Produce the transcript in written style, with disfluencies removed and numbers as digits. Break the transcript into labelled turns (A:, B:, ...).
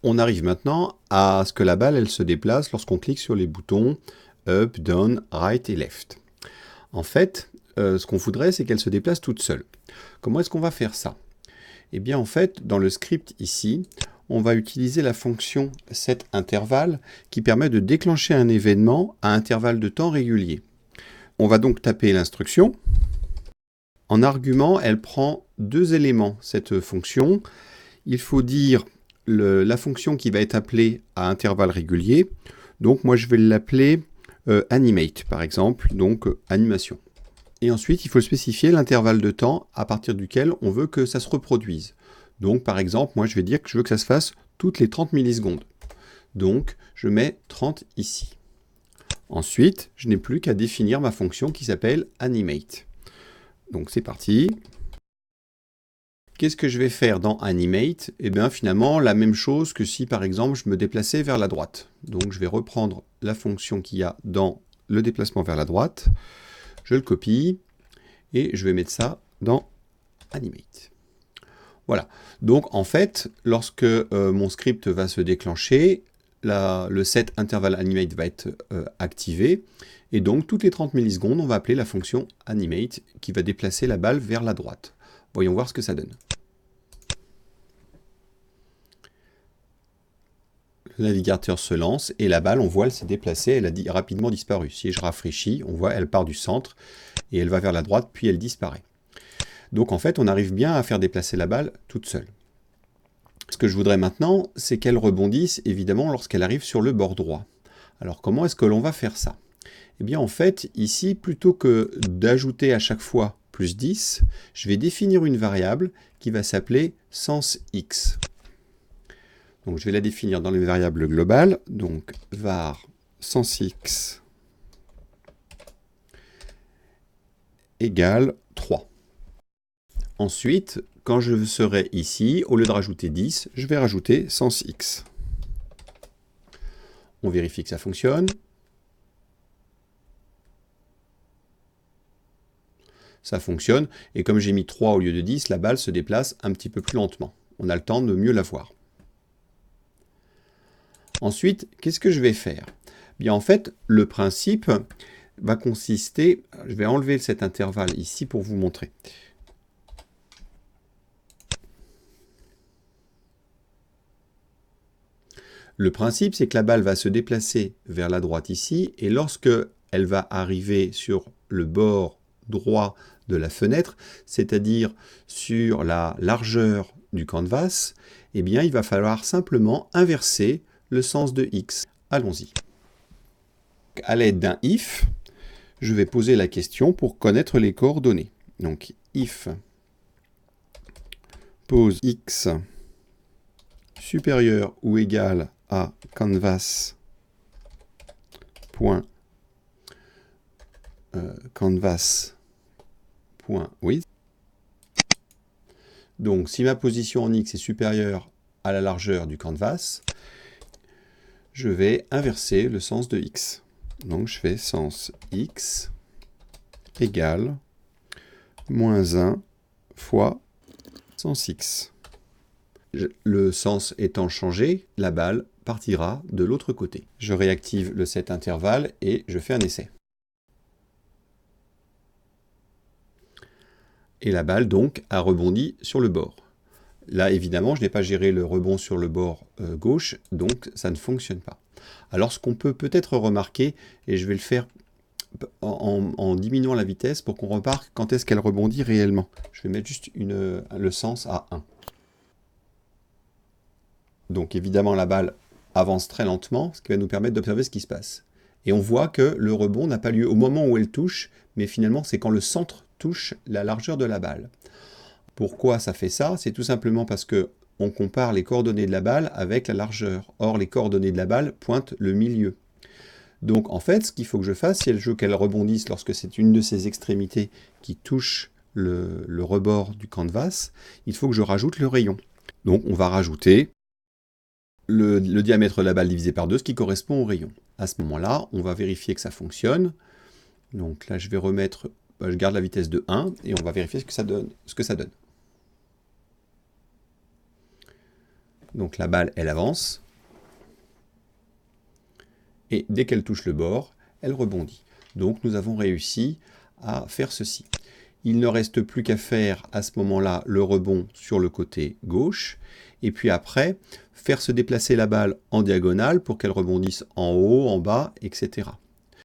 A: on arrive maintenant à ce que la balle elle se déplace lorsqu'on clique sur les boutons Up, Down, Right et Left. En fait, ce qu'on voudrait, c'est qu'elle se déplace toute seule. Comment est-ce qu'on va faire ça? Eh bien, en fait, dans le script ici, on va utiliser la fonction setIntervalle qui permet de déclencher un événement à intervalle de temps régulier. On va donc taper l'instruction. En argument, elle prend deux éléments, cette fonction. Il faut dire la fonction qui va être appelée à intervalles réguliers. Donc moi, je vais l'appeler animate, par exemple, donc animation. Et ensuite, il faut spécifier l'intervalle de temps à partir duquel on veut que ça se reproduise. Donc, par exemple, moi, je vais dire que je veux que ça se fasse toutes les 30 millisecondes. Donc, je mets 30 ici. Ensuite, je n'ai plus qu'à définir ma fonction qui s'appelle animate. Donc, c'est parti. Qu'est-ce que je vais faire dans animate? Eh bien, finalement, la même chose que si, par exemple, je me déplaçais vers la droite. Donc, je vais reprendre la fonction qu'il y a dans le déplacement vers la droite. Je le copie et je vais mettre ça dans animate. Voilà. Donc, en fait, lorsque mon script va se déclencher, le setIntervalleAnimate va être activé. Et donc, toutes les 30 millisecondes, on va appeler la fonction animate qui va déplacer la balle vers la droite. Voyons voir ce que ça donne. Le navigateur se lance et la balle, on voit, elle s'est déplacée, elle a rapidement disparu. Si je rafraîchis, on voit, elle part du centre et elle va vers la droite, puis elle disparaît. Donc en fait, on arrive bien à faire déplacer la balle toute seule. Ce que je voudrais maintenant, c'est qu'elle rebondisse, évidemment, lorsqu'elle arrive sur le bord droit. Alors comment est-ce que l'on va faire ça? Eh bien en fait, ici, plutôt que d'ajouter à chaque fois plus 10, je vais définir une variable qui va s'appeler sensX. Donc je vais la définir dans les variables globales, donc var sensX égale 3. Ensuite, quand je serai ici, au lieu de rajouter 10, je vais rajouter sensX. On vérifie que ça fonctionne. Ça fonctionne, et comme j'ai mis 3 au lieu de 10, la balle se déplace un petit peu plus lentement. On a le temps de mieux la voir. Ensuite, qu'est-ce que je vais faire? Bien, en fait, le principe va consister... Je vais enlever cet intervalle ici pour vous montrer. Le principe, c'est que la balle va se déplacer vers la droite ici, et lorsque elle va arriver sur le bord droit de la fenêtre, c'est-à-dire sur la largeur du canvas, eh bien, il va falloir simplement inverser le sens de x. Allons-y. À l'aide d'un if, je vais poser la question pour connaître les coordonnées. Donc, if pose x supérieur ou égal à canvas width. Donc, si ma position en x est supérieure à la largeur du canvas, je vais inverser le sens de x. Donc, je fais sens x égale moins 1 fois sens x. Le sens étant changé, la balle partira de l'autre côté. Je réactive le setIntervalle et je fais un essai. Et la balle, donc, a rebondi sur le bord. Là, évidemment, je n'ai pas géré le rebond sur le bord gauche, donc ça ne fonctionne pas. Alors, ce qu'on peut peut-être remarquer, et je vais le faire en diminuant la vitesse pour qu'on remarque quand est-ce qu'elle rebondit réellement. Je vais mettre juste le sens à 1. Donc, évidemment, la balle avance très lentement, ce qui va nous permettre d'observer ce qui se passe. Et on voit que le rebond n'a pas lieu au moment où elle touche, mais finalement, c'est quand le centre touche la largeur de la balle. Pourquoi ça fait ça? C'est tout simplement parce que on compare les coordonnées de la balle avec la largeur. Or, les coordonnées de la balle pointent le milieu. Donc, en fait, ce qu'il faut que je fasse, si je veux qu'elle rebondisse lorsque c'est une de ses extrémités qui touche le rebord du canvas, il faut que je rajoute le rayon. Donc, on va rajouter le diamètre de la balle divisé par 2, ce qui correspond au rayon. À ce moment-là, on va vérifier que ça fonctionne. Donc là, je vais remettre, je garde la vitesse de 1 et on va vérifier ce que ça donne. Donc la balle, elle avance. Et dès qu'elle touche le bord, elle rebondit. Donc nous avons réussi à faire ceci. Il ne reste plus qu'à faire à ce moment-là le rebond sur le côté gauche. Et puis après, faire se déplacer la balle en diagonale pour qu'elle rebondisse en haut, en bas, etc.